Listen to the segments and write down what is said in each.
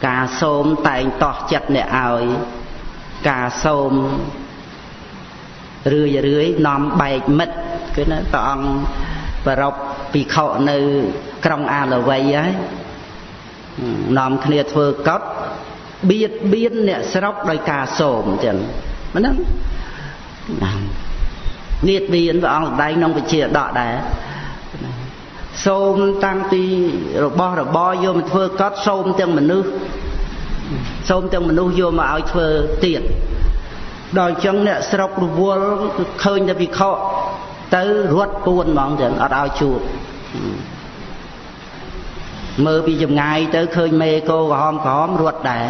ការសូមតែងតោះចិត្តអ្នកឲ្យការសូមរឿយនាំបែកមិត្តគឺណាព្រះអង្គប្ររពភិក្ខុនៅក្រុងអាឡវ័យហើយនាំគ្នាធ្វើកុដបៀតបៀនអ្នកស្រុកដោយការសូមចឹងហ្នឹងនេះបៀនព្រះអង្គសម្ដែងក្នុងវិជាដកដែរសូមតាំងពីរបស់របរយកមកធ្វើកុដសូមទាំងមនុស្សយកមកឲ្យធ្វើទៀតដល់អញ្ចឹងអ្នកស្រុករវល់ឃើញតែភិក្ខុទៅរត់ពួនហ្មងចឹងអត់ឲ្យជួបមើលពីចម្ងាយទៅឃើញមេគោក្រហមរត់ដែរ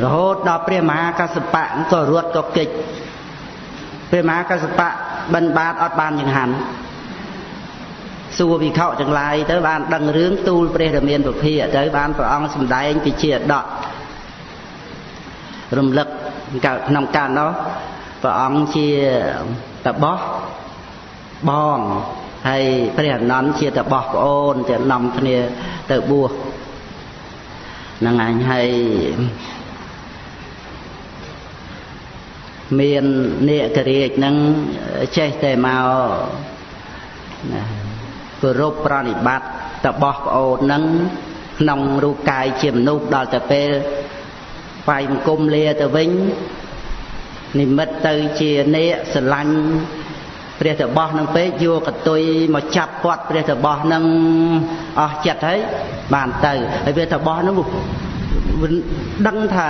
រហូតដល់ព្រះមហាកស្សបៈក៏រត់ក៏កិច្ចព្រះមហាកស្សបៈបិណ្ឌបាតអត់បានចង្ហាន់សួរភិក្ខុទាំងឡាយទៅបានដឹងរឿងទូលព្រះរាមាពុភាទៅបានព្រះអង្គសម្ដែងពីជាដករំលឹកក្នុងកាលនោះព្រះអង្គជាតបោះបងហើយព្រះអនន្តជាតបោះប្អូនទៅនាំគ្នាទៅបួសហ្នឹងឯងហើយមាននេករាជហ្នឹងចេះតែមកគោរពប្រណិប័តតបោះប្អូនហ្នឹងក្នុងរូបកាយជាមនុស្សដល់តែពេលថ្វាយបង្គំលាទៅវិញនិមិត្តទៅជានេកស្រឡាញ់ព្រះតបោះនឹងពេកយកកតុយមកចាប់គាត់ព្រះតបោះនឹងអស់ចិត្តហើយបានទៅហើយព្រះតបោះនឹងដឹងថា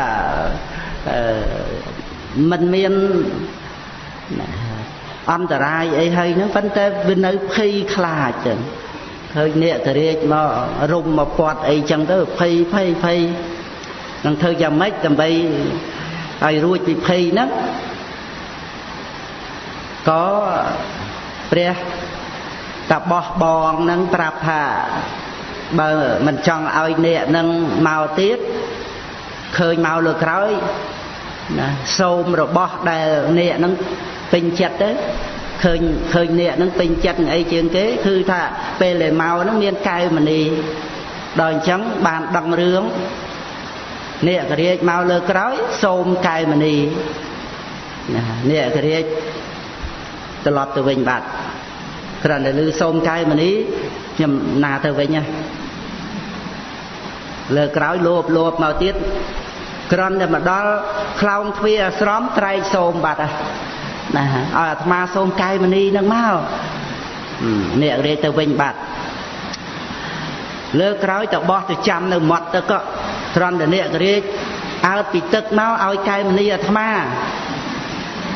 មិនមានអន្តរាយអីហើយហ្នឹងប៉ុន្តែវានៅភ័យខ្លាចចឹងឃើញនេករាជមករុំមកពាត់អីចឹងទៅភ័យនឹងធ្វើយ៉ាងម៉េចដើម្បីឲ្យរួចពីភ័យហ្នឹងក៏ព្រះតបោះបងនឹងប្រាប់ថាបើមិនចង់ឲ្យនេកនឹងមកទៀតឃើញមកលើក្រោយណាសូមរបស់ដែលនេកនឹងពេញចិត្តទៅឃើញនេកនឹងពេញចិត្តអីជាងគេគឺថាពេលដែលមកនឹងមានកែវមณีដល់អញ្ចឹងបានដឹងរឿងនេករាជមកលើក្រោយសូមកែវមณีណានេករាជត្រឡប់ទៅវិញបាត់គ្រាន់តែឮសូមកែវមณีខ្ញុំណាទៅវិញណាលើក្រោយលោបមកទៀតគ្រាន់តែមកដល់ខ្លោងទ្វារអាស្រមត្រែកសូមបាត់ហើយណាឲ្យអាត្មាសូមកែវមณีនឹងមកអ្នករាជទៅវិញបាត់លើក្រោយទៅបោះទៅចាំនៅមាត់ទឹកក៏គ្រាន់តែអ្នករាជអើតពីទឹកមកឲ្យកែវមณีអាត្មា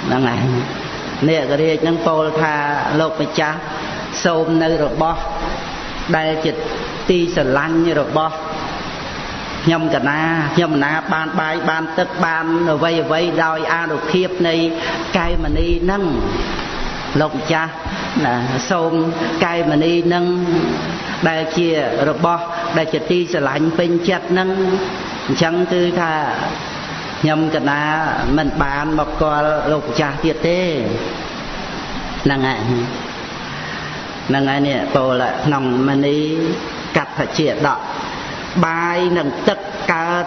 ហ្នឹងហើយអ្នករាជនឹងពោលថាលោកម្ចាស់សូមនៅរបស់ដែលជាទីស្រឡាញ់របស់ខ្ញុំកណាបានបាយបានទឹកបានអ្វីដោយអានុភាពនៃកែវមณีនឹងលោកម្ចាស់ណាសូមកែវមณีនឹងដែលជារបស់ដែលជាទីស្រឡាញ់ពេញចិត្តនឹងអញ្ចឹងគឺថាខ្ញុំកណាមិនបានមកគាល់លោកម្ចាស់ទៀតទេហ្នឹងហើយនេះពោលក្នុងមនីកដ្ឋជាដកបាយនិងទឹកកើត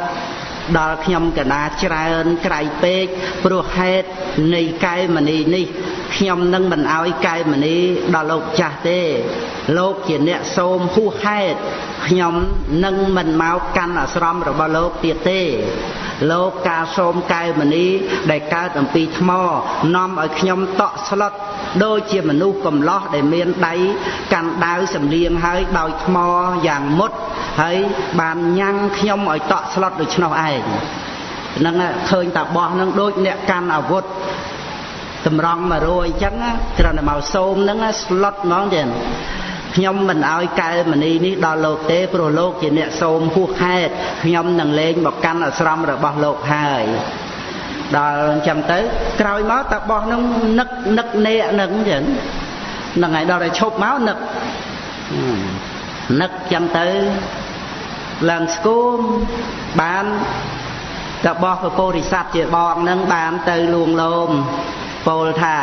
ដល់ខ្ញុំកណាច្រើនក្រៃពេកព្រោះហេតុនៃកែវមณีនេះខ្ញុំនឹងមិនឲ្យកែវមณีដល់លោកចាស់ទេលោកជាអ្នកសូមហួសហេតុខ្ញុំនឹងមិនមកកាន់អាស្រមរបស់លោកទៀតទេលោកការសូមកែវមณีដែលកើតអំពីថ្មនាំឲ្យខ្ញុំតក់ស្លុតដូចជាមនុស្សកំឡោះដែលមានដៃកាន់ដាវសំលៀងហើយដោយថ្មយ៉ាងមុតហើយបានញ៉ាំងខ្ញុំឲ្យតក់ស្លុតដូចនោះឯងហ្នឹងឃើញតាបោះហ្នឹងដូចអ្នកកាន់អាវុធតម្រង់100អញ្ចឹងគ្រាន់តែមកសូមហ្នឹងស្លុតហ្មងទេខ្ញុំមិនឲ្យកែវមณีនេះដល់លោកទេព្រោះលោកជាអ្នកសូមហួសហេតុខ្ញុំនឹងលែងមកកាន់អាស្រមរបស់លោកហើយដល់អញ្ចឹងទៅក្រោយមកតាបោះហ្នឹងនឹកនេកហ្នឹងអញ្ចឹងហ្នឹងហើយដល់តែឈប់មកនឹកអញ្ចឹងទៅឡើងស្គមបានតាបោះពពោធិសត្វជាបងហ្នឹងបានទៅលួងលោមពោលថា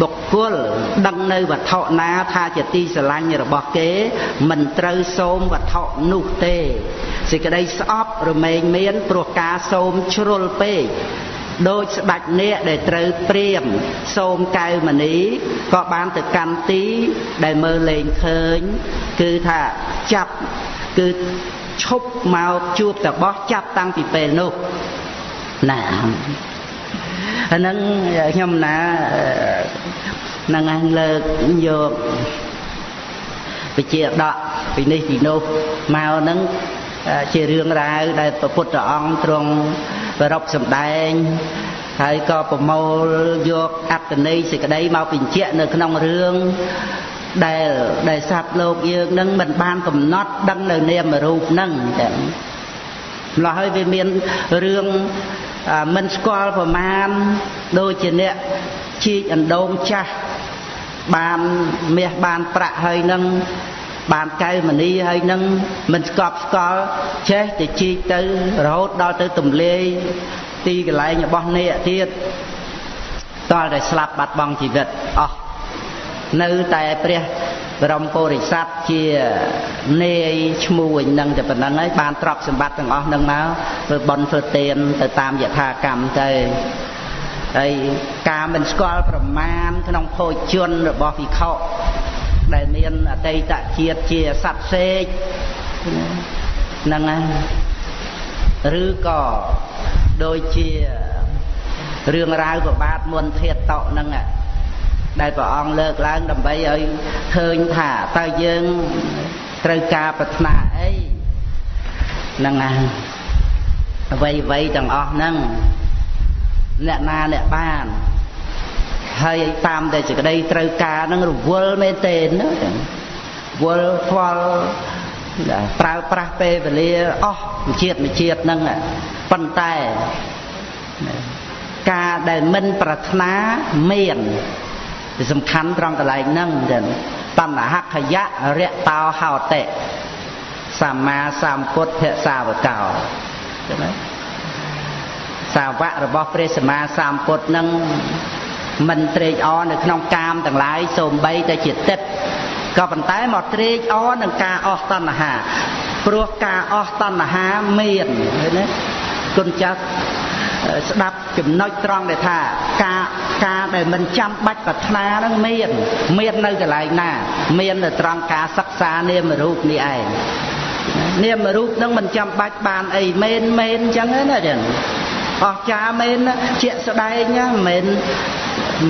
បុ គល់ដឹងនៅវត្ថុណាថាជាទីស្រឡាញ់របស់គេមិនត្រូវសូមវត្ថុនោះទេសេចក្តីស្អប់រមែងមានព្រោះការសូមជ្រុលពេកដូចស្ដេចអ្នកដែលត្រូវព្រាមសូមកែវមณีក៏បានទៅកាន់ទីដែលមើលលែងឃើញគឺថាចាប់គឺឈប់មកជួបតបោះចាប់តាំងពីពេលនោះណាអាហ្នឹងខ្ញុំណានឹងឲ្យលើកយកវិជាដកពីនេះពីនោះមកហ្នឹងជារឿងរ៉ាវដែលព្រះពុទ្ធអង្គទ្រង់ប្ររពសម្ដែងហើយក៏ប្រមូលយកអត្តន័យសេចក្តីមកបញ្ជាក់នៅក្នុងរឿងដែលសត្វលោកយើងនឹងមិនបានកំណត់ដឹងនៅនាមរូបហ្នឹងតែម្ល៉េះហើយវាមានរឿងមិនស្គាល់ប្រមាណដូចជាអ្នកជីកអណ្ដូងចាស់បានមាសបានប្រាក់ហើយនឹងបានកែវមณีហើយនឹងមិនស្កប់ស្កល់ចេះតែជីកទៅរហូតដល់ទៅទម្លាយទីកន្លែងរបស់អ្នកទៀតតលតែស្លាប់បាត់បង់ជីវិតអស់នៅតែព្រះបរមពុរិស័ទជានាយឈ្មោះនឹងតែប៉ុណ្្នឹងហើយបានទ្រព្យសម្បត្តិទាំងអស់នឹងមកធ្វើបុណ្យធ្វើទានទៅតាមយថាកម្មទៅហើយការមិនស្គាល់ប្រមាណក្នុងភោជនរបស់ភិក្ខុដែលមានអតីតជាតិជាសត្វសេកហ្នឹងហើយឬក៏ដូចជារឿងរ៉ាវប្របាទមុនធាតុតក់ហ្នឹងដែលព្រះអង្គលើកឡើងដើម្បីឲ្យឃើញថាតើយើងត្រូវការប្រាថ្នាអីហ្នឹងហើយអ្វីទាំងអស់ហ្នឹងអ្នកណាអ្នកបានហើយតាមតែសេចក្តីត្រូវការហ្នឹងរវល់មែនទេណាវល់ខ្វល់ប្រើប្រាស់ពេលវេលាអស់ជាតិហ្នឹងប៉ុន្តែការដែលមិនប្រាថ្នាមានវាសំខាន់ត្រង់កន្លែងហ្នឹងចឹងតណ្ហខយៈរៈតោហោតិសម្មាសម្ពុទ្ធសាវកោចឹងណាសាវករបស់ព្រះសម្មាសម្ពុទ្ធហ្នឹងមិនត្រេកអរនៅក្នុងកាមទាំងឡាយសូម្បីតែជាទឹកក៏ប៉ុន្តែមកត្រេកអរនឹងការអស់តណ្ហាព្រោះការអស់តណ្ហាមានឃើញទេគុណចាស់ស្ដាប់ចំណុចត្រង់ដែលថាការដែលមិនចាំបាច់ប្រាថ្នាហ្នឹងមាននៅកន្លែងណាមាននៅត្រង់ការសិក្សានាមរូបនេះឯងនាមរូបហ្នឹងមិនចាំបាច់បានអីមែនអញ្ចឹងណាចឹងអស្ចារ្យមែនជាក់ស្ដែង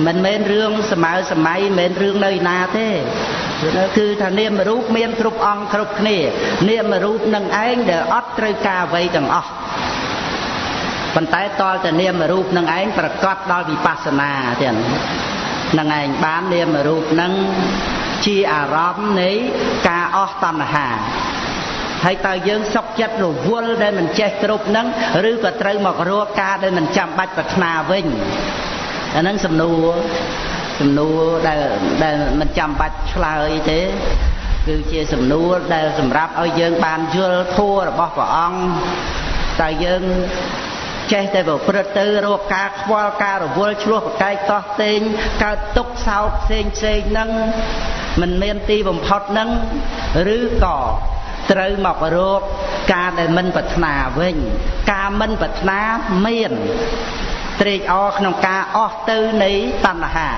មិនមែនរឿងសម័យមិនមែនរឿងនៅណាទេគឺថានាមរូបមានគ្រប់អង្គគ្រប់គ្នានាមរូបនឹងឯងដែលអត់ត្រូវការអ្វីទាំងអស់ប៉ុន្តែតលតែនាមរូបនឹងឯងប្រកបដោយវិបស្សនាទៀតនឹងឯងបាននាមរូបនឹងជាអារម្មណ៍នៃការអស់តណ្ហាហើយតើយើងសុខចិត្តរវល់ដែលមិនចេះគ្រប់នឹងឬក៏ត្រូវមករកការដែលមិនចាំបាច់ប្រាថ្នាវិញអាហ្នឹងសំណួរដែលមិនចាំបាច់ឆ្លើយទេគឺជាសំណួរដែលសម្រាប់ឲ្យយើងបានយល់ធម៌របស់ព្រះអង្គតើយើងចេះតែប្រព្រឹត្តទៅរកការខ្វល់ការរវល់ឆ្លោះប្រកែកតោះតេងកើតទុក្ខសោកផ្សេងហ្នឹងមិនមានទីបំផុតហ្នឹងឬក៏ត្រូវមករកការដែលមិនប្រាថ្នាវិញការមិនប្រាថ្នាមានត្រេកអរក្នុងការអស់ទៅនៃតណ្ហា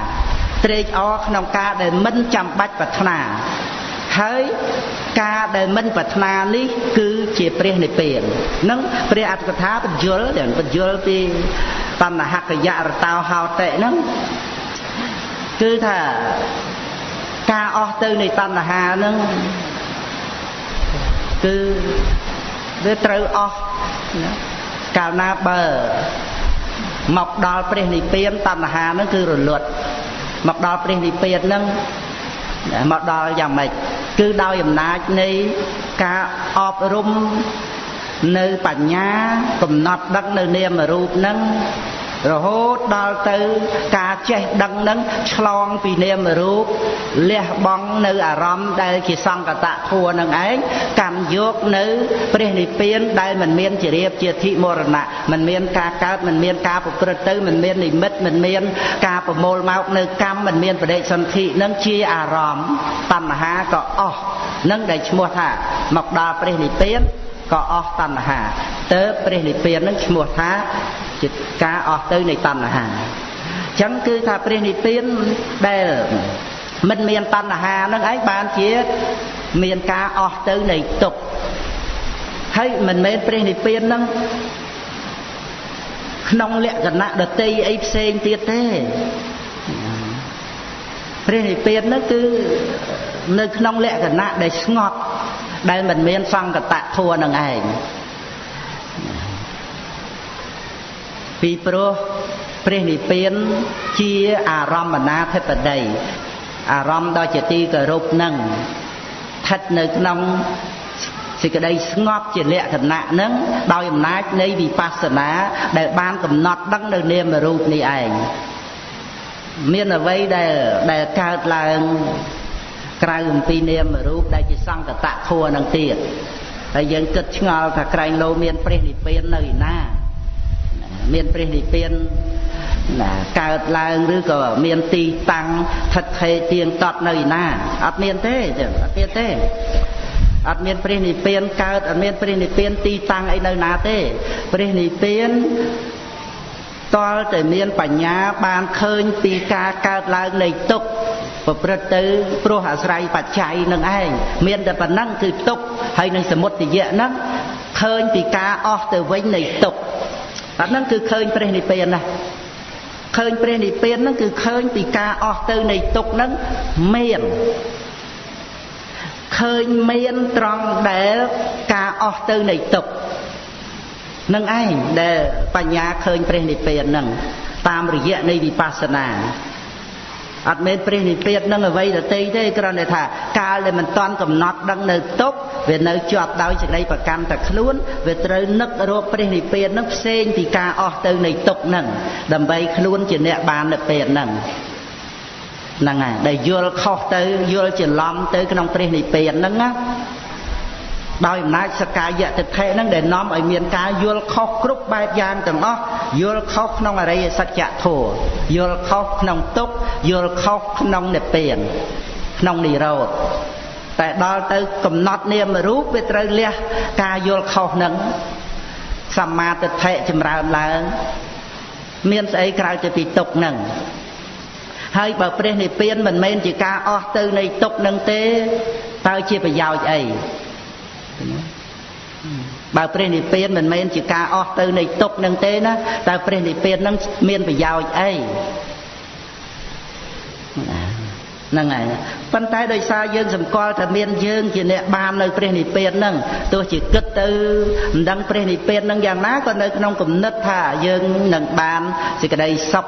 ត្រេកអរក្នុងការដែលមិនចាំបាច់ប្រាថ្នាហើយការដែលមិនប្រាថ្នានេះគឺជាព្រះនិព្វាននឹងព្រះអត្ថកថាបញ្យល់ពីតណ្ហខយៈរតោហោតិហ្នឹងគឺថាការអស់ទៅនៃតណ្ហាហ្នឹងគឺវាត្រូវអស់កាលណាបើមកដល់ព្រះនិព្វានតណ្ហាហ្នឹងគឺរលត់មកដល់ព្រះនិព្វានហ្នឹងមកដល់យ៉ាងម៉េចគឺដោយអំណាចនៃការអប់រំនៅបញ្ញាកំណត់ដឹកនៅនាមរូបហ្នឹង រហូតដល់ទៅការចេះដឹងនឹងឆ្លងពីនាមរូបលះបង់នៅអារម្មណ៍ដែលជាសង្កតធัวនឹងឯងកាន់យកនៅព្រះនិព្វានដែលមិនមានជារៀបជាធិមរណៈមិនមានការកើតមិនមានការប្រព្រឹត្តទៅមិនមាននិមិត្តមិនមានការប្រមូលមកនៅកម្មមិនមានបដិសន្ធិនឹងជាអារម្មណ៍តណ្ហាក៏អស់នឹងដែលឈ្មោះថាមកដល់ព្រះនិព្វានក៏អស់តណ្ហាទៅព្រះនិព្វាននឹងឈ្មោះថាជាការអស់ទៅនៃតណ្ហាអញ្ចឹងគឺថាព្រះនិព្វានដែលមិនមានតណ្ហានឹងឯងបានជាមានការអស់ទៅនៃទុក្ខហើយមិនមែនព្រះនិព្វាននឹងក្នុងលក្ខណៈដតីអីផ្សេងទៀតទេព្រះនិព្វាននោះគឺនៅក្នុងលក្ខណៈដែលស្ងប់ដែលមិនមានសង្កតធัวនឹងឯងពីព្រោះព្រះនិព្វានជាអារម្មណាធិបតីអារម្មណ៍ដ៏ជាទីគោរពនឹងស្ថិតនៅក្នុងសេចក្តីស្ងប់ជាលក្ខណៈនឹងដោយអំណាចនៃវិបស្សនាដែលបានកំណត់ដឹងនៅនាមរូបនេះឯងមានអ្វីដែលកើតឡើងក្រៅអំពីនាមរូបដែលជាសង្កតធัวនឹងទៀតហើយយើងគិតឆ្ងល់ថាក្រែងលោមានព្រះនិព្វាននៅឯណាមានព្រះនិព្វានកើតឡើងឬក៏មានទីតាំងថិតថេរទៀងទាត់នៅឯណាអត់មានទេអត់មានទេអត់មានព្រះនិព្វានកើតអត់មានព្រះនិព្វានទីតាំងអីនៅណាទេព្រះនិព្វានតលតែមានបញ្ញាបានឃើញពីការកើតឡើងនៃទុក្ខប្រព្រឹត្តទៅព្រោះអាស្រ័យបច្ច័យនឹងឯងមានតែប៉ុណ្ណឹងគឺទុក្ខហើយនឹងសមុទយៈហ្នឹងឃើញពីការអស់ទៅវិញនៃទុក្ខអាហ្នឹងគឺឃើញព្រះនិព្វានណាឃើញព្រះនិព្វានហ្នឹងគឺឃើញពីការអស់ទៅនៃទុក្ខហ្នឹងមានឃើញមានត្រង់ដែលការអស់ទៅនៃទុក្ខនឹងឯងដែលបញ្ញាឃើញព្រះនិព្វានហ្នឹងតាមរយៈនៃវិបស្សនាអត់មែនព្រះនិព្វាននឹងអ្វីដទៃទេគ្រាន់តែថាកាលដែលមិនតាន់កំណត់ដឹងនៅទុក្ខវានៅជាប់ដោយសេចក្តីប្រកាន់តែខ្លួនវាត្រូវនឹករកព្រះនិព្វាននឹងផ្សេងពីការអស់ទៅនៃទុក្ខនឹងដើម្បីខ្លួនជាអ្នកបាននៅពេលហ្នឹងហ្នឹងហើយដែលយល់ខុសទៅយល់ច្រឡំទៅក្នុងព្រះនិព្វានហ្នឹងណាដោយអំណាចសកាយតិថិហ្នឹងដែលនាំឲ្យមានការយល់ខុសគ្រប់បែបយ៉ាងទាំងអស់យល់ខុសក្នុងអរិយសច្ចធម៌យល់ខុសក្នុងទុក្ខយល់ខុសក្នុងនិព្វានក្នុងនិរោធតែដល់ទៅកំណត់នាមរូបវាត្រូវលះការយល់ខុសហ្នឹងសម្មាទិដ្ឋិចម្រើនឡើងមានស្អីក្រៅទៅពីទុក្ខហ្នឹងហើយបើព្រះនិព្វានមិនមែនជាការអស់ទៅនៃទុក្ខហ្នឹងទេតើជាប្រយោជន៍អីបើព្រះនិព្វានមិនមែនជាការអស់ទៅនៃទុក្ខនឹងទេណាតើព្រះនិព្វាននឹងមានប្រយោជន៍អីហ្នឹងហើយប៉ុន្តែដោយសារយើងសម្គាល់ថាមានយើងជាអ្នកបាននៅព្រះនិព្វានហ្នឹងទោះជាគិតទៅមិនដឹងព្រះនិព្វានហ្នឹងយ៉ាងណាក៏នៅក្នុងគំនិតថាយើងនឹងបានសេចក្តីសុខ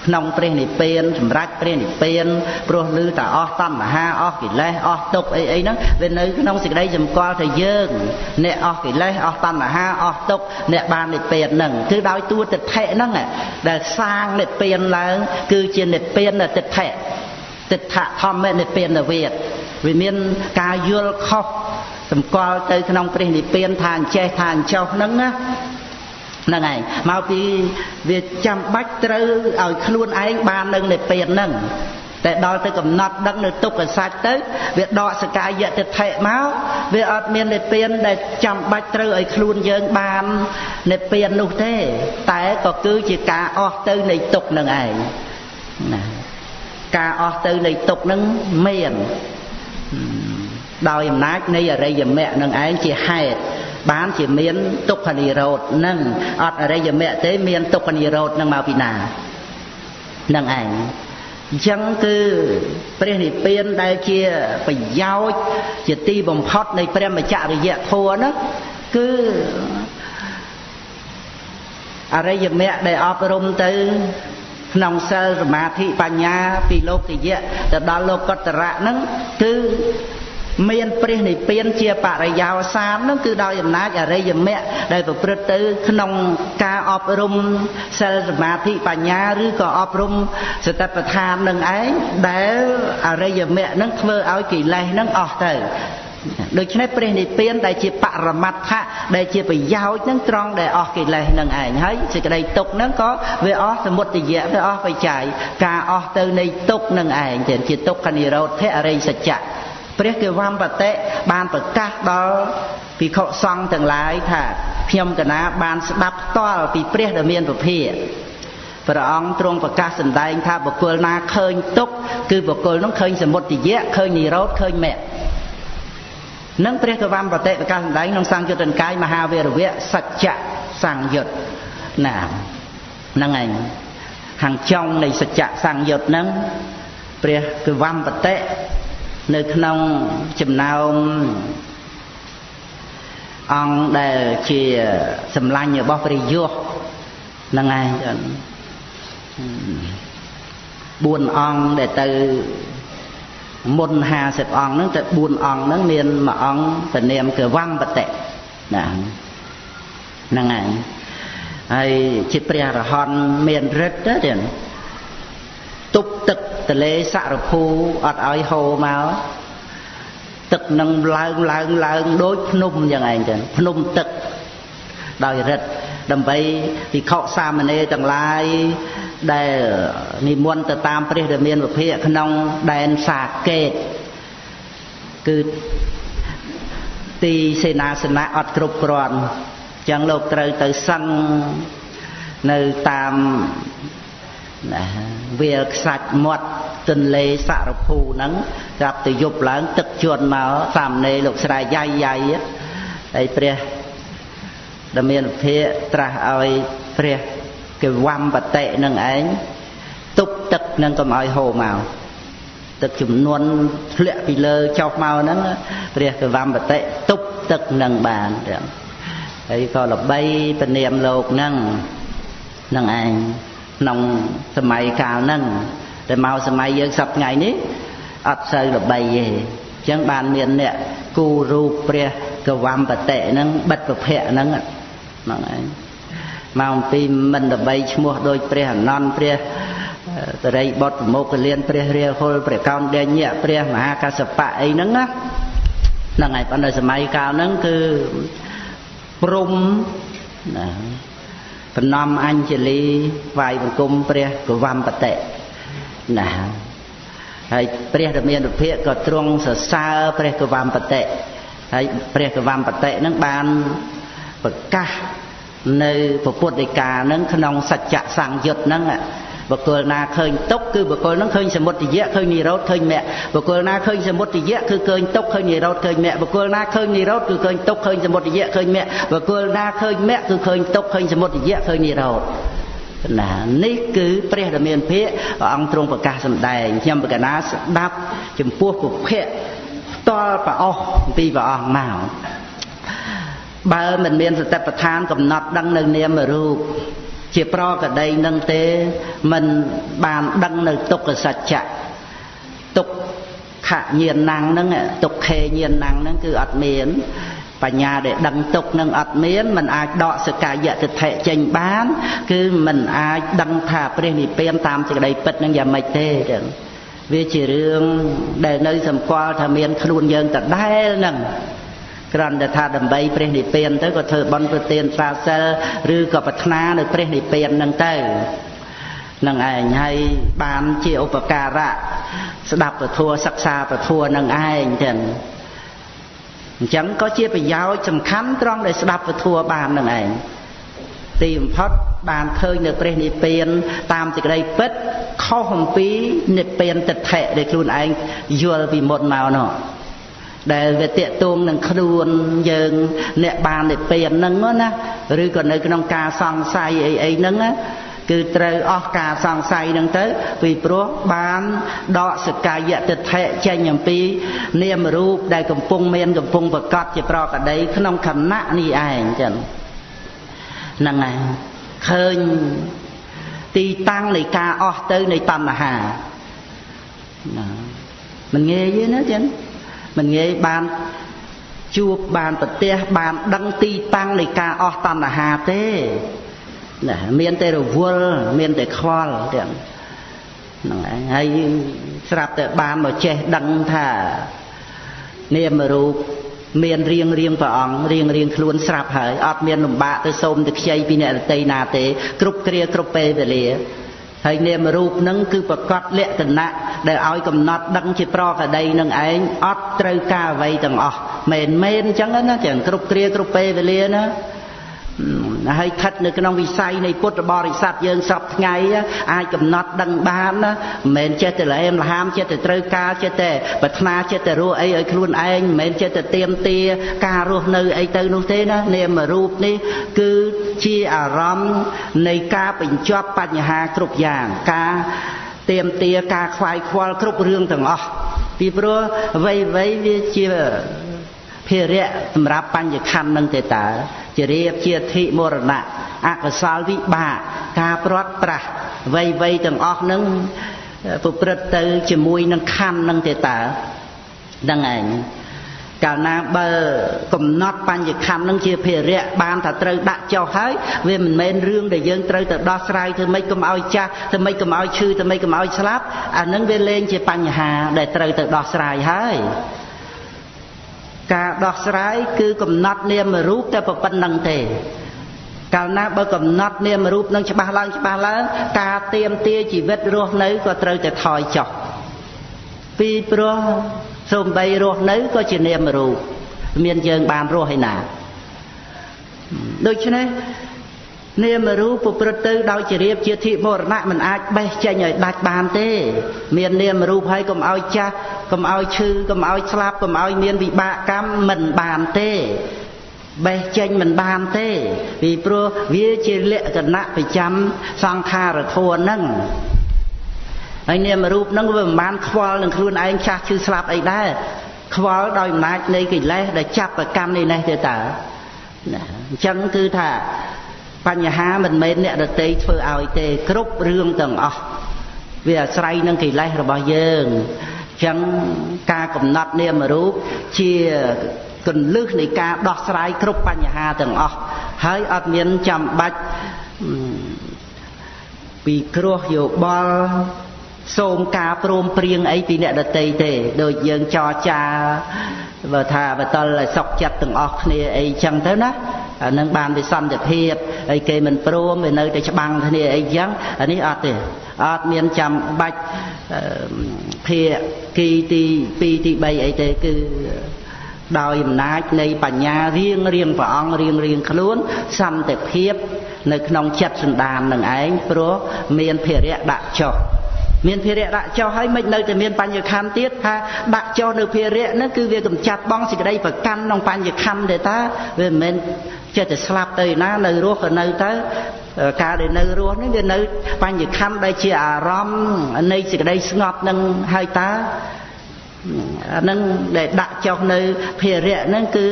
ក្នុងព្រះនិព្វានសម្រាប់ព្រះនិព្វានព្រោះឮតែអស់តណ្ហាអស់កិលេសអស់ទុក្ខអីហ្នឹងវានៅក្នុងសេចក្តីសម្គាល់ថាយើងអ្នកអស់កិលេសអស់តណ្ហាអស់ទុក្ខអ្នកបាននិព្វានហ្នឹងគឺដោយតួទិដ្ឋិហ្នឹងដែលសាងនិព្វានឡើងគឺជានិព្វានទិដ្ឋិទិដ្ឋធម្មនិព្វានវាទវាមានការយល់ខុសសម្គាល់ទៅក្នុងព្រះនិព្វានថាអញ្ចេះថាអញ្ចោះហ្នឹងណាហ្នឹងហើយមកពីវាចាំបាច់ត្រូវឲ្យខ្លួនឯងបាននៅនិព្វានហ្នឹងតែដល់ទៅកំណត់ដឹងនៅទុក្ខសច្ចទៅវាដកសកាយតិដ្ឋិមកវាអត់មាននិព្វានដែលចាំបាច់ត្រូវឲ្យខ្លួនយើងបាននិព្វាននោះទេតែក៏គឺជាការអស់ទៅនៃទុក្ខហ្នឹងឯងណាការអស់ទៅនៃទុក្ខហ្នឹងមានដោយអំណាចនៃអរិយមគ្គនឹងឯងជាហេតុបានជាមានទុក្ខនិរោធនឹងអត់អរិយមគ្គទេមានទុក្ខនិរោធនឹងមកពីណានឹងឯងអញ្ចឹងគឺព្រះនិព្វានដែលជាប្រយោជន៍ជាទីបំផុតនៃព្រះមច្ឆរិយធម៌នោះគឺអរិយមគ្គដែលអប់រំទៅក្នុងសិលសមាធិបញ្ញាពីលោកយៈទៅដល់លោកកតរៈហ្នឹងគឺ មានព្រះនិព្វានជាបរិយោសាននោះគឺដោយអំណាចអរិយមគ្គដែលប្រព្រឹត្តទៅក្នុងការអប់រំសិលសមាធិបញ្ញាឬក៏អប់រំសតិប្បដ្ឋាននឹងឯងដែលអរិយមគ្គនឹងធ្វើឲ្យកិលេសនឹងអស់ទៅដូច្នេះព្រះនិព្វានដែលជាបរមត្ថៈដែលជាប្រយោជន៍នឹងត្រង់ដែលអស់កិលេសនឹងឯងហើយសេចក្តីទុក្ខនឹងក៏វាអស់សមុទយៈវាអស់បច្ច័យការអស់ទៅនៃទុក្ខនឹងឯងជាទុក្ខនិរោធអរិយសច្ចៈព្រះកេវមបតិបានប្រកាសដល់ភិក្ខុសង្ឃទាំងឡាយថាខ្ញុំកណាបានស្ដាប់ផ្ទាល់ពីព្រះដ៏មានពភាព្រះអង្គទ្រង់ប្រកាសសម្ដែងថាបុគ្គលណាឃើញទុក្ខគឺបុគ្គលនោះឃើញសមុទយៈឃើញនិរោធឃើញមគ្គនឹងព្រះកវមបតិប្រកាសសម្ដែងក្នុងសង្យុត្តនិកាយមហាវីរវៈសច្ចៈសង្យុត្តណាហ្នឹងឯងខាងចុងនៃសច្ចៈសង្យុត្តហ្នឹងព្រះកវមបតិនៅក្នុងចំណោមអង្គដែលជាសម្លាញ់របស់ព្រះយោហ្នឹងឯង4អង្គដែលទៅមុន50អង្គហ្នឹងតែ4អង្គហ្នឹងមានមួយអង្គទៅនាមកវមបតិណាហ្នឹងឯងហើយជាព្រះអរហន្តមានឫទ្ធិទៅទប់ទឹកទលេសរភូអត់ឲ្យហូរមកទឹកនឹងឡើងដូចភ្នំយ៉ាងឯងចឹងភ្នំទឹកដោយឫទ្ធិដើម្បីភិក្ខុសាមណេរទាំងឡាយដែលនិមន្តទៅតាមព្រះដែលមានវិភាកក្នុងដែនសាកេតគឺទីសេនាសនៈអត់គ្រប់គ្រាន់ចឹងលោកត្រូវទៅសឹងនៅតាមវាលខ្សាច់មាត់ទន្លេសរភូហ្នឹងស្រាប់ទៅយប់ឡើងទឹកជន់មកសាមណេរលោកស្រែយាយហើយព្រះដែលមានវិភាកត្រាស់ឲ្យព្រះកេវមបតិនឹងឯងទប់ទឹកនឹងកុំឲ្យហូរមកទឹកចំនួនធ្លាក់ពីលើចុះមកហ្នឹងព្រះកេវមបតិទប់ទឹកនឹងបានហើយក៏ល្បីពនាមលោកហ្នឹងឯងក្នុងសម័យកាលហ្នឹងតែមកសម័យយើងសប្តាហ៍ថ្ងៃនេះអត់សូវល្បីទេអញ្ចឹងបានមានអ្នកគូរូបព្រះកវមបតិហ្នឹងបិទប្រភៈហ្នឹងឯងមកអំពីមិនល្បីឈ្មោះដោយព្រះអនន្តព្រះតរិយបុត្រប្រមោគលានព្រះរាហុលព្រះកោណ្ឌញ្ញៈព្រះមហាកស្សបៈអីហ្នឹងណាហ្នឹងហើយប៉ុន្តែសម័យកាលហ្នឹងគឺព្រំណាប្រណំអញ្ជលីថ្វាយបង្គំព្រះកវមបតិណាហើយព្រះរាមានុភាកក៏ទ្រង់សរសើរព្រះកវមបតិហើយព្រះកវមបតិនឹងបានប្រកាសនៅពុទ្ធដីកានឹងក្នុងសច្ចៈសង្យុត្តហ្នឹងបុគ្គលណាឃើញទុក្ខគឺបុគ្គលនឹងឃើញសមុទយៈឃើញនិរោធឃើញមគ្គបុគ្គលណាឃើញសមុទយៈគឺឃើញទុក្ខឃើញនិរោធឃើញមគ្គបុគ្គលណាឃើញនិរោធគឺឃើញទុក្ខឃើញសមុទយៈឃើញមគ្គបុគ្គលណាឃើញមគ្គគឺឃើញទុក្ខឃើញសមុទយៈឃើញនិរោធណានេះគឺព្រះរាមាភិកព្រះអង្គទ្រង់ប្រកាសសម្ដែងខ្ញុំបកណាស្ដាប់ចំពោះពុភៈផ្ទាល់ប្រអស់ពីព្រះអង្គមកបើមិនមានសតិប្បដ្ឋានកំណត់ដឹងនៅនាមរូបជាប្រកដីនឹងទេមិនបានដឹងនៅទុក្ខសច្ចៈទុក្ខញាណnăngហ្នឹងទុក្ខេញាណnăngហ្នឹងគឺអត់មានបញ្ញាដែលដឹងទុក្ខនឹងអត់មានមិនអាចដកសកាយតិថិចេញបានគឺមិនអាចដឹងថាព្រះនិព្វានតាមសេចក្តីពិតនឹងយ៉ាងម៉េចទេវាជារឿងដែលនៅសម្គាល់ថាមានខ្លួនយើងដដែលហ្នឹងគ្រាន់តែថាដើម្បីព្រះនិព្វានទៅក៏ធ្វើបុណ្យប្រទានសាសិលឬក៏ប្រាថ្នានៅព្រះនិព្វានហ្នឹងទៅនឹងឯងហើយបានជាឧបការៈស្ដាប់ពធសិក្សាពធនឹងឯងចឹងអញ្ចឹងក៏ជាប្រយោជន៍សំខាន់ត្រង់ដែលស្ដាប់ពធបាននឹងឯងទីបំផុតបានឃើញនៅព្រះនិព្វានតាមសេចក្តីពិតខុសអំពីនិព្វានទិដ្ឋិដែលខ្លួនឯងយល់ពីមុនមកនោះដែលវាតេតួងនឹងខ្លួនយើងអ្នកបាននិព្វានហ្នឹងណាឬក៏នៅក្នុងការសង្ស័យអីហ្នឹងណាគឺត្រូវអស់ការសង្ស័យហ្នឹងទៅពីព្រោះបានដកសកាយតិដ្ឋិចេញអំពីនាមរូបដែលកំពុងប្រកបជាប្រកដីក្នុងខណៈនេះឯងចឹងហ្នឹងហើយឃើញទីតាំងនៃការអស់ទៅនៃតណ្ហាណាមិនងាយទេណាចឹង មិនងាយបានជួបបានប្រទះបានដឹងទីតាំងនៃការអស់តណ្ហាទេណាមានតែរវល់មានតែខ្វល់ទាំងហ្នឹងឯងហើយស្រាប់តែបានមកចេះដឹងថានាមរូបមានរៀងព្រះអង្គរៀងខ្លួនស្រាប់ហើយអត់មានលំបាកទៅសូមទៅខ្ចីពីអ្នកដទៃណាទេគ្រប់គ្រាគ្រប់ពេលវេលាហើយនាមរូបហ្នឹងគឺប្រកបលក្ខណៈដែលឲ្យកំណត់ដឹងជាប្រកដីនឹងឯងអត់ត្រូវការអ្វីទាំងអស់មែនអញ្ចឹងណាទាំងគ្រប់គ្រាគ្រប់ពេលវេលាណាហើយស្ថិតនៅក្នុងវិស័យនៃពុទ្ធបរិស័ទយើងសពថ្ងៃអាចកំណត់ដឹងបានណាមិនមែនចេះតែលហេមលហាមចេះតែត្រូវការចេះតែប្រាថ្នាចេះតែរស់អីឲ្យខ្លួនឯងមិនមែនចេះតែទៀមទាការរស់នៅអីទៅនោះទេណានាមរូបនេះគឺជាអារម្មណ៍នៃការបញ្ចប់បញ្ហាគ្រប់យ៉ាងការទៀមទាការខ្វាយខ្វល់គ្រប់រឿងទាំងអស់ពីព្រោះអ្វីវាជាភារៈសម្រាប់បញ្ញខណ្ឌនឹងទេតើជារៀបជាធិមរណៈអកុសលវិបាកការព្រាត់ប្រាសអ្វីទាំងអស់នឹងប្រព្រឹត្តទៅជាមួយនឹងខណ្ឌនឹងទេតើហ្នឹងឯងកាលណាបើកំណត់បញ្ញខណ្ឌនឹងជាភារៈបានថាត្រូវដាក់ចុះហើយវាមិនមែនរឿងដែលយើងត្រូវទៅដោះស្រាយធ្វើម៉េចកុំឲ្យចាស់ធ្វើម៉េចកុំឲ្យឈឺធ្វើម៉េចកុំឲ្យស្លាប់អានឹងវាលែងជាបញ្ហាដែលត្រូវទៅដោះស្រាយហើយការដោះស្រាយគឺកំណត់នាមរូបតែប៉ុណ្្នឹងទេកាលណាបើកំណត់នាមរូបនឹងច្បាស់ឡើងការទៀមទាជីវិតរស់នៅក៏ត្រូវតែថយចុះពីព្រោះសូម្បីរស់នៅក៏ជានាមរូបមានយើងបានរស់ឯណាដូច្នេះនាមរូបប្រព្រឹត្តទៅដោយជារៀបជាធិមរណៈមិនអាចបេះចេញឲ្យដាច់បានទេមាននាមរូបហើយកុំឲ្យចាស់កុំឲ្យឈឺកុំឲ្យស្លាប់កុំឲ្យមានវិបាកកម្មមិនបានទេបេះចេញមិនបានទេពីព្រោះវាជាលក្ខណៈប្រចាំសង្ខារធម៌ហ្នឹងហើយនាមរូបហ្នឹងវាមិនបានខ្វល់នឹងខ្លួនឯងចាស់ឈឺស្លាប់អីដែរខ្វល់ដោយអំណាចនៃកិលេសដែលចាប់ប្រកម្មនេះទេតើអញ្ចឹងគឺថាបញ្ហាមិនមែនអ្នកដទៃធ្វើឲ្យទេគ្រប់រឿងទាំងអស់វាអាស្រ័យនឹងកិលេសរបស់យើងអញ្ចឹងការកំណត់នាមរូបជាគន្លឹះនៃការដោះស្រាយគ្រប់បញ្ហាទាំងអស់ហើយអត់មានចាំបាច់ពីគ្រោះយោបល់សូមការព្រមព្រៀងអីពីអ្នកដទៃទេដូចយើងចរចាបើថាបតលឲ្យសុខចិត្តទាំងអស់គ្នាអីចឹងទៅណាអានឹងបានវិសន្តិភាពហើយគេមិនព្រមវានៅតែច្បាំងគ្នាអីចឹងអានេះអត់ទេអត់មានចាំបាច់ភាគីទី2ទី3អីទេគឺដោយអំណាចនៃបញ្ញារៀងព្រះអង្គរៀងខ្លួនសន្តិភាពនៅក្នុងចិត្តសន្តាននឹងឯងព្រោះមានភារៈដាក់ចុះមានភារៈដាក់ចុះហើយមិននៅតែមានបញ្ញខណ្ឌទៀតថាដាក់ចុះនៅភារៈហ្នឹងគឺវាកម្ចាត់បងសេចក្តីប្រកាន់ក្នុងបញ្ញខណ្ឌទេតាវាមិនមែនចេះតែស្លាប់ទៅណានៅរស់ក៏នៅទៅការដែលនៅរស់នេះវានៅបញ្ញខណ្ឌដែលជាអារម្មណ៍នៃសេចក្តីស្ងប់នឹងហើយតាអានឹងដែលដាក់ចុះនៅភារៈហ្នឹងគឺ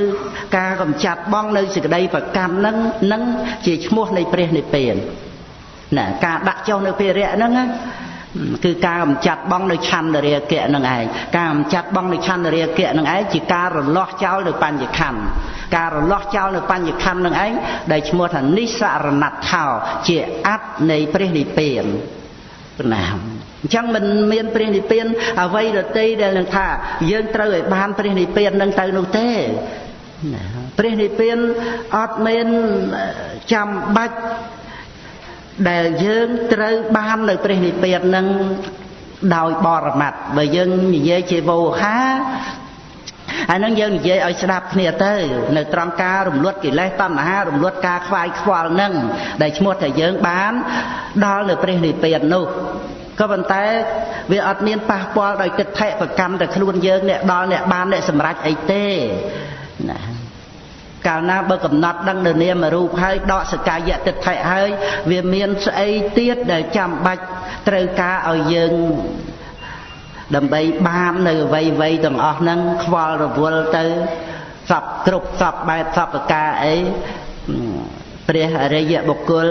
ការកម្ចាត់បងនៅសេចក្តីប្រកាន់ហ្នឹងនឹងជាឈ្មោះនៃព្រះនិព្វានណាការដាក់ចុះនៅភារៈហ្នឹងណាគឺការកំចាត់បងនៅឆន្ទរាគៈនឹងឯងការកំចាត់បងនៅឆន្ទរាគៈនឹងឯងជាការរលាស់ចោលនៅបញ្ញខណ្ឌការរលាស់ចោលនៅបញ្ញខណ្ឌនឹងឯងដែលឈ្មោះថានិស្សរណដ្ឋោជាអត្តនៃព្រះនិព្វានណាអញ្ចឹងមិនមានព្រះនិព្វានអ្វីដទៃដែលនឹងថាយើងត្រូវឲ្យបានព្រះនិព្វាននឹងទៅនោះទេព្រះនិព្វានអត់មានចាំបាច់ដែលយើងត្រូវបាននៅព្រះនិព្វាននឹងដោយបរមត្ថបើយើងនិយាយជាវោហាអានឹងយើងនិយាយឲ្យស្ដាប់គ្នាទៅនៅត្រង់ការរំលត់កិលេសតណ្ហារំលត់ការខ្វាយខ្វល់នឹងដែលឈ្មោះថាយើងបានដល់នៅព្រះនិព្វាននោះក៏ប៉ុន្តែវាអត់មានប៉ះពាល់ដោយទិដ្ឋិប្រកម្មតែខ្លួនយើងអ្នកដល់អ្នកបានអ្នកសម្រេចអីទេណាកាលណាបើកំណត់ដឹងនៅនាមរូបហើយដកសកាយទិដ្ឋិហើយវាមានស្អីទៀតដែលចាំបាច់ត្រូវការឲ្យយើងដើម្បីបាននៅអ្វីទាំងអស់ហ្នឹងខ្វល់រវល់ទៅសពគ្រប់សពបែបសពប្រការអីព្រះអរិយបុគ្គល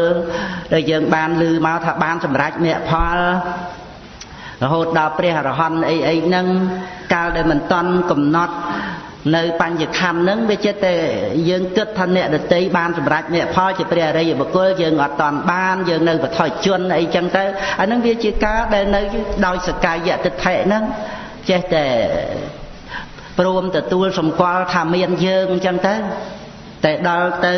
ដែលយើងបានឮមកថាបានសម្រេចមគ្គផល រហូតដល់ព្រះអរហន្តអីហ្នឹងកាលដែលមិនតន់កំណត់នៅបញ្ញខណ្ឌហ្នឹងវាចិត្តតែយើងគិតថាអ្នកដតីបានសម្រេចអ្នកផលជាព្រះអរិយបុគ្គលយើងអត់តន់បានយើងនៅបឋមជនអីចឹងទៅអាហ្នឹងវាជាការដែលនៅដោយសកាយតិដ្ឋិហ្នឹងចេះតែព្រមទទួលសម្គាល់ថាមានយើងអញ្ចឹងទៅតែដល់ទៅ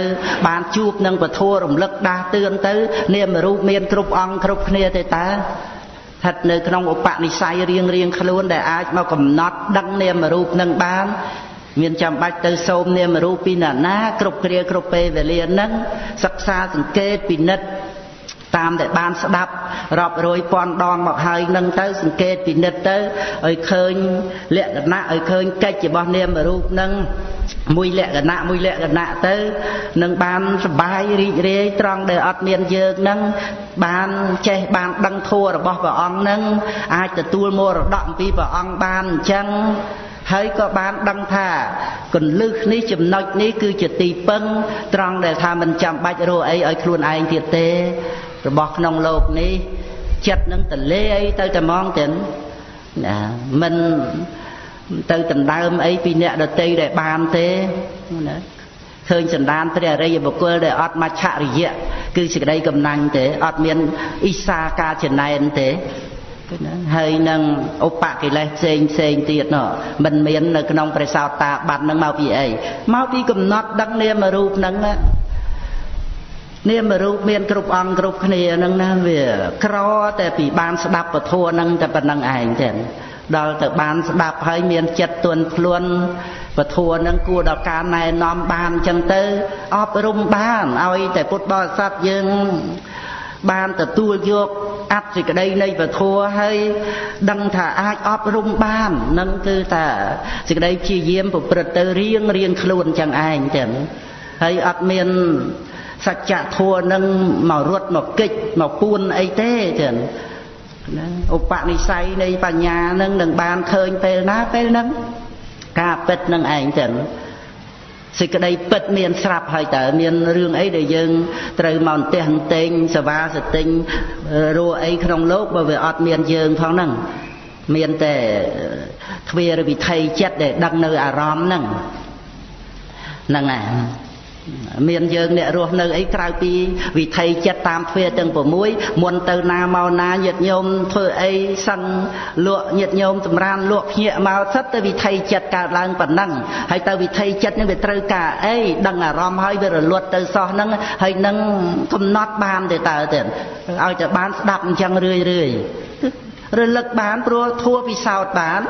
បានជួបនឹងពធរំលឹកដាស់តឿនទៅនាមរូបមានគ្រប់អង្គគ្រប់គ្នាទេតើស្ថិតនៅក្នុងឧបនិស្ស័យរៀងខ្លួនដែលអាចមកកំណត់ដឹងនាមរូបនឹងបានមានចាំបាច់ទៅសូមនាមរូបពីណាគ្រប់គ្រាគ្រប់ពេលវេលាហ្នឹងសិក្សាសង្កេតពិនិត្យតាមដែលបានស្ដាប់រាប់រយពាន់ដងមកហើយនឹងទៅសង្កេតពិនិត្យទៅឲ្យឃើញលក្ខណៈឲ្យឃើញកិច្ចរបស់នាមរូបនឹងមួយលក្ខណៈទៅនឹងបានសប្បាយរីករាយត្រង់ដែលអត់មានយើងនឹងបានចេះបានដឹងធម៌របស់ព្រះអង្គនឹងអាចទទួលមរតកអំពីព្រះអង្គបានអញ្ចឹងហើយក៏បានដឹងថាគន្លឹះនេះចំណុចនេះគឺជាទីពឹងត្រង់ដែលថាមិនចាំបាច់រកអីឲ្យខ្លួនឯងទៀតទេរបស់ក្នុងโลกនេះចិត្តនឹងតលេអីទៅតែហ្មងទៅណាមិនទៅដណ្ដើមអីពីអ្នកដតីដែលបានទេណាឃើញសន្តានព្រះអរិយបុគ្គលដែលអត់មច្ឆរិយៈគឺសេចក្តីកំណាញ់ទេអត់មានអ៊ីសាការចំណែនទេណាហើយនឹងឧបកិលេសផ្សេងទៀតនោះមិនមាននៅក្នុងព្រះសោតាបត្តនឹងមកពីអីមកពីកំណត់ដឹកនាមរូបនឹងនាមរូបមានគ្រប់អង្គគ្រប់គ្នានឹងណាវាក្រតែពីបានស្ដាប់ពធនឹងតែប៉ុណ្្នឹងឯងទេដល់ទៅបានស្ដាប់ហើយមានចិត្តទន់ភ្លន់ពធនឹងគួរដល់ការណែនាំបានអញ្ចឹងទៅអប់រំបានឲ្យតែពុទ្ធបរិស័ទយើងបានទទួលយកអត្ថសេចក្តីនៃពធហើយដឹងថាអាចអប់រំបាននឹងគឺថាសេចក្តីព្យាយាមប្រព្រឹត្តទៅរៀងខ្លួនអញ្ចឹងឯងទេហើយអត់មានសច្ចធម៌នឹងមករត់មកកិច្ចមកពួនអីទេចឹងណាឧបនិស្ស័យនៃបញ្ញានឹងបានឃើញពេលណាពេលហ្នឹងការពិតនឹងឯងចឹងសេចក្តីពិតមានស្រាប់ហើយតើមានរឿងអីដែលយើងត្រូវមកអន្ទះអន្ទែងសវាសទិញរੂអីក្នុងโลกបើវាអត់មានយើងផងហ្នឹងមានតែទ្វារវិថីចិត្តដែលដឹងនៅអារម្មណ៍ហ្នឹងហើយមានយើងអ្នករស់នៅអីក្រៅពីវិថីចិត្តតាមទ្វារទាំង6មុនទៅណាមកណាញាតិញោមធ្វើអីសឹងលក់ញាតិញោមសម្រានលក់ភ្ញាក់មកសិតទៅវិថីចិត្តកើតឡើងប៉ុណ្ណឹងហើយទៅវិថីចិត្តនេះវាត្រូវការអីដឹងអារម្មណ៍ហើយវារលត់ទៅសោះហ្នឹងហើយនឹងកំណត់បានទេតើទៅឲ្យតែបានស្ដាប់អញ្ចឹងរឿយរលឹកបានព្រោះធัวពិសោធន៍បាន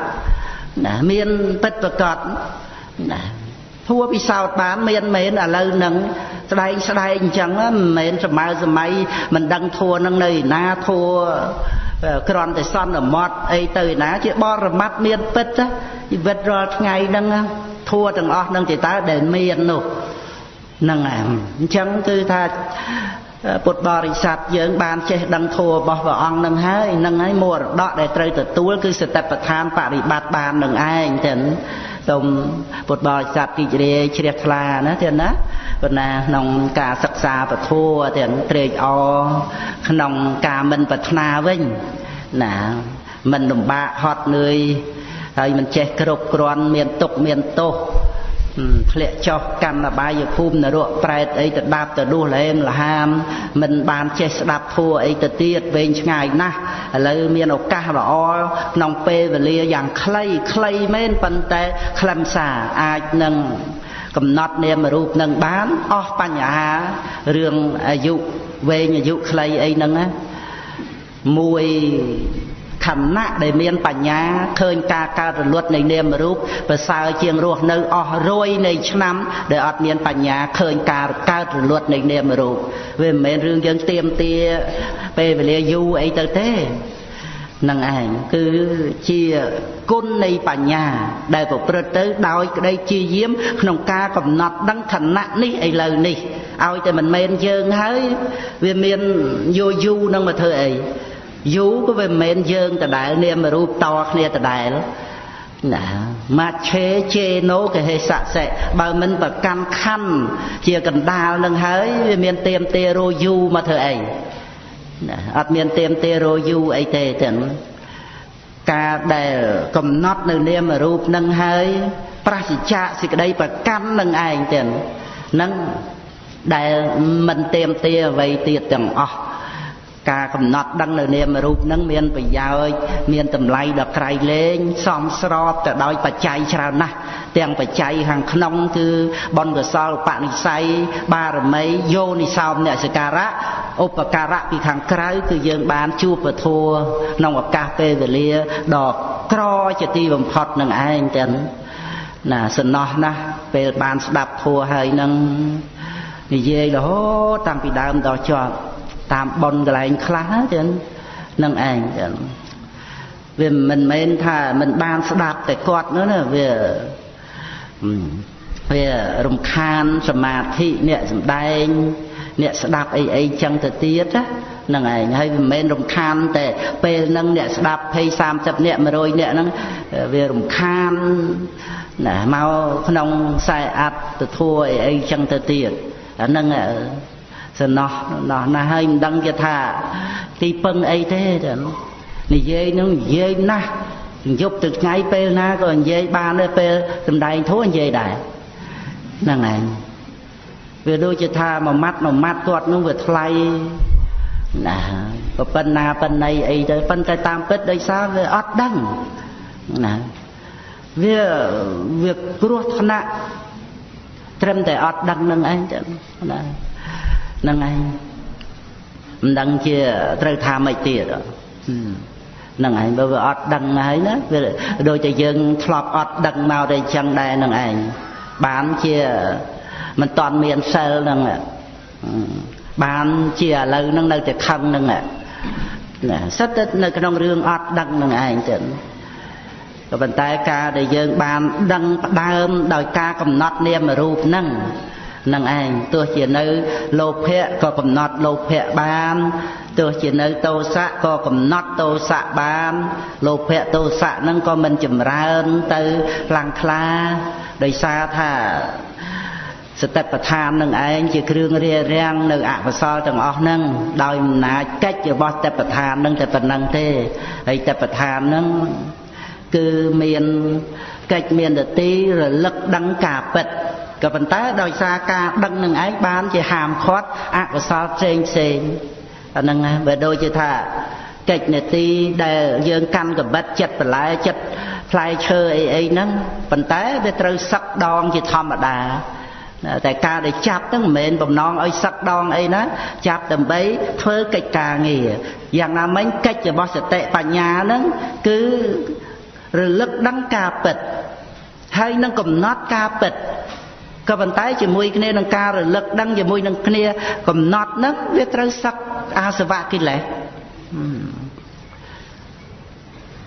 ណាមានពិតប្រកបណាធัวពិសោធន៍បានមានមែនឥឡូវហ្នឹងស្ដែងអញ្ចឹងមិនមែនសម័យមិនដឹងធัวហ្នឹងនៅណាធัวក្រន់តែសន្មត់អីទៅណាជាបរមត្តមានពិតជីវិតរាល់ថ្ងៃហ្នឹងធัวទាំងអស់ហ្នឹងជាតើដែលមាននោះហ្នឹងអញ្ចឹងគឺថាពុទ្ធបរិស័ទយើងបានចេះដឹងធម៌របស់ព្រះអង្គនឹងហើយនឹងហើយមរតកដែលត្រូវទទួលគឺសតិប្បដ្ឋានបរិបត្តិបាននឹងឯងចឹងសូមពុទ្ធបរិស័ទទីជ្រាយជ្រះថ្លាណាទៀតណាប៉ុន្តែក្នុងការសិក្សាពធទាំងត្រេកអរក្នុងការមិនប្រាថ្នាវិញណាមិនលំបាកហត់នឿយហើយមិនចេះគ្រប់គ្រាន់មានទុក្ខមានទោសធ្លាក់ចុះកម្មបាយភូមិនរកប្រែតអីទៅដាប់ទៅដួសលហេមលហាមមិនបានចេះស្ដាប់ធัวអីទៅទៀតវែងឆ្ងាយណាស់ឥឡូវមានឱកាសល្អក្នុងពេលវេលាយ៉ាងខ្លីមែនប៉ុន្តែខ្លឹមសារអាចនឹងកំណត់នាមរូបនឹងបានអស់បញ្ហារឿងអាយុវែងអាយុខ្លីអីហ្នឹងណាមួយខណៈដែលមានបញ្ញាឃើញការកើតរលត់នៃនាមរូបប្រសើរជាងរស់នៅអស់រយនៃឆ្នាំដែលអត់មានបញ្ញាឃើញការកើតរលត់នៃនាមរូបវាមិនមែនរឿងយើងទៀមទាពេលវេលាយូរអីទៅទេនឹងឯងគឺជាគុណនៃបញ្ញាដែលប្រព្រឹត្តទៅដោយក្តីជាយាមក្នុងការកំណត់ដឹងខណៈនេះឥឡូវនេះឲ្យតែមិនមែនយើងហើយវាមានយូរនឹងមកធ្វើអីយូរក៏វាមិនមែនយើងដដែលនាមរូបតគ្នាដដែលណាម៉ាឆេជេណូកហេសៈសេបើមិនប្រកាន់ខណ្ឌជាកណ្ដាលនឹងហើយវាមានទៀមទេរយូមកធ្វើអីណាអត់មានទៀមទេរយូអីទេទាំង ការដែលកំណត់នៅនាមរូបនឹងហើយប្រសិជ្ជៈសេចក្តីប្រកាន់នឹងឯងទៀតនឹងដែលមិនเตรียมទាអ្វីទៀតទាំងអស់ការកំណត់ដឹងនៅនាមរូបនឹងមានប្រយោជន៍មានតម្លៃដល់ក្រៃលែងសមស្របទៅដោយបច្ច័យច្រើនណាស់ទាំងបច្ច័យខាងក្នុងគឺបុណ្យកុសលបនិស្ស័យបារមីយោនិសោមនសិការៈឧបការៈពីខាងក្រៅគឺយើងបានជួបពធัวក្នុងឱកាសពេលវេលាដ៏ក្រជាទីបំផុតនឹងឯងទាំងណាសំណោះណាស់ពេលបានស្ដាប់ធัวហើយនឹងនិយាយរហូតតាំងពីដើមដល់ចប់តាមប៉ុនកន្លែងខ្លះចឹងនឹងឯងចឹងវាមិនមែនថាមិនបានស្ដាប់តែគាត់នោះណាវារំខានសមាធិអ្នកសំដែងអ្នកស្ដាប់អីចឹងទៅទៀតហ្នឹងឯងហើយមិនមែនរំខានតែពេលហ្នឹងអ្នកស្ដាប់20 30អ្នក100អ្នកហ្នឹងវារំខានណាមកក្នុងខ្សែអត្តធัวអីចឹងទៅទៀតអាហ្នឹងសំណោះណាហើយមិនដឹងគេថាទីពឹងអីទេនិយាយនឹងនិយាយណាស់យប់ទៅថ្ងៃពេលណាក៏និយាយបានដែរពេលសំដែងធัวនិយាយដែរហ្នឹងឯងវាដូចជាថាមួយម៉ាត់គាត់នោះវាថ្លៃណាប៉ុណ្ណាប៉ុណ្ណីអីទៅប៉ុន្តែតាមពិតដោយសារវាអត់ដឹងណាវាគ្រោះថ្នាក់ត្រឹមតែអត់ដឹងនឹងឯងទៅណាហ្នឹងឯងមិនដឹងជាត្រូវថាម៉េចទៀតហ្នឹងឯងបើវាអត់ដឹងហើយណាវាដូចតែយើងធ្លាប់អត់ដឹងមកតែអញ្ចឹងដែរហ្នឹងឯងបានជាមិនតាន់មានសិលហ្នឹងបានជាឥឡូវហ្នឹងនៅតែខឹងហ្នឹងណាសិតតែនៅក្នុងរឿងអត់ដឹងហ្នឹងឯងទៅក៏ប៉ុន្តែការដែលយើងបានដឹងផ្ដើមដោយការកំណត់នាមរូបហ្នឹងនឹងឯងទោះជានៅលោភៈក៏កំណត់លោភៈបានទោះជានៅទោសៈក៏កំណត់ទោសៈបានលោភៈទោសៈហ្នឹងក៏មិនចម្រើនទៅខ្លាំងក្លាដោយសារថាសតិប្បដ្ឋាននឹងឯងជាគ្រឿងរារាំងនៅអកុសលទាំងអស់ហ្នឹងដោយអំណាចកិច្ចរបស់សតិប្បដ្ឋានហ្នឹងតែប៉ុណ្្នឹងទេហើយសតិប្បដ្ឋានហ្នឹងគឺមានកិច្ចមាននទីរលឹកដឹងការពិតក៏ប៉ុន្តែដោយសារការដឹងនឹងឯងបានជាហាមឃាត់អកុសលផ្សេងអាហ្នឹងបើដូចជាថាកិច្ចនទីដែលយើងកាន់កបិតចិត្តបន្លែចិត្តផ្លែឈើអីហ្នឹងប៉ុន្តែវាត្រូវសឹកដងជាធម្មតាតែការដែលចាប់ហ្នឹងមិនមែនបំណងឲ្យសឹកដងអីណាចាប់ដើម្បីធ្វើកិច្ចការងារយ៉ាងណាមិញកិច្ចរបស់សតិបញ្ញាហ្នឹងគឺរលឹកដឹងការពិតហើយនឹងកំណត់ការពិតក៏ប៉ុន្តែជាមួយគ្នានឹងការរលឹកដឹងជាមួយនឹងគ្នាកំណត់ហ្នឹងវាត្រូវសឹកអាសវៈកិលេស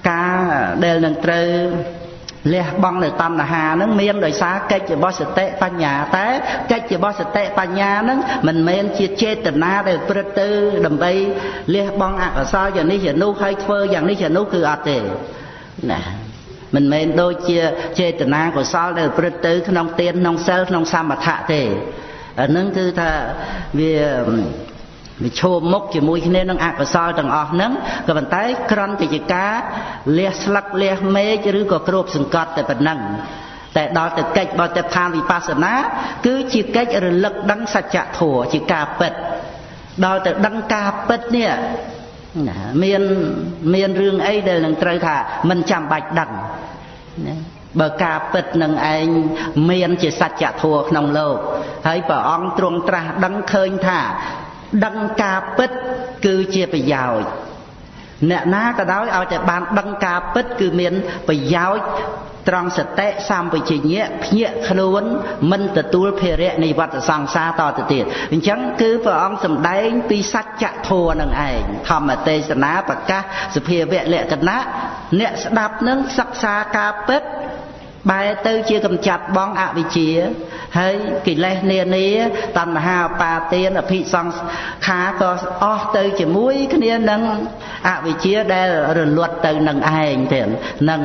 ការដែលនឹងត្រូវលះបង់នៅតណ្ហាហ្នឹងមានដោយសារកិច្ចរបស់សតិបញ្ញាតែកិច្ចរបស់សតិបញ្ញាហ្នឹងមិនមែនជាចេតនាដែលព្រឹត្តទៅដើម្បីលះបង់អកុសលយ៉ាងនេះយ៉ាងនោះហើយធ្វើយ៉ាងនេះយ៉ាងនោះគឺអត់ទេណាមិនមែនដូចជាចេតនាកុសលដែលព្រឹត្តទៅក្នុងទានក្នុងសិលក្នុងសមថៈទេអានឹងគឺថាវាឈោមមុខជាមួយគ្នានឹងអកុសលទាំងអស់ហ្នឹងក៏ប៉ុន្តែក្រន់តែជាការលះស្លឹកលះមេឃឬក៏គ្របសង្កត់តែប៉ុណ្ណឹងតែដល់ទៅកិច្ចបទដ្ឋានវិបស្សនាគឺជាកិច្ចរលឹកដឹងសច្ចធម៌ជាការពិតដល់ទៅដឹងការពិតនេះមានរឿងអីដែលនឹងត្រូវថាមិនចាំបាច់ដឹងបើការពិតនឹងឯងមានជាសច្ចធម៌ក្នុងលោកហើយព្រះអង្គទ្រង់ត្រាស់ដឹងឃើញថាដឹងការពិតគឺជាប្រយោជន៍អ្នកណាក៏ដោយឲ្យតែបានដឹងការពិតគឺមានប្រយោជន៍ត្រង់សតិសម្បជញ្ញៈភ្ញាក់ខ្លួនមិនទទួលភារៈនៃវដ្តសង្សារតទៅទៀតអញ្ចឹងគឺព្រះអង្គសម្ដែងពីសច្ចធម៌នឹងឯងធម្មទេសនាប្រកាសសភាវៈលក្ខណៈអ្នកស្ដាប់នឹងសិក្សាការពិតបែរទៅជាកម្ចាត់បងអវិជ្ជាហើយកិលេសនានាតណ្ហាឧបាទានអភិសង្ខារក៏អស់ទៅជាមួយគ្នានឹងអវិជ្ជាដែលរលត់ទៅនឹងឯងទៀតនឹង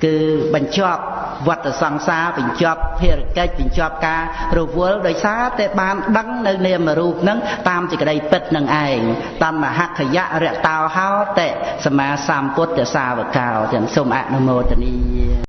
គឺបញ្ចប់ វត្តសង្សារបញ្ចប់ភារកិច្ចបញ្ចប់ការរវល់ដោយសារតែបានដឹងនៅនាមរូបហ្នឹងតាមសេចក្តីពិតនឹងឯងតណ្ហខយៈរតោហោតិសម្មាសម្ពុទ្ធសាវកោទាំងសូមអនុមោទនា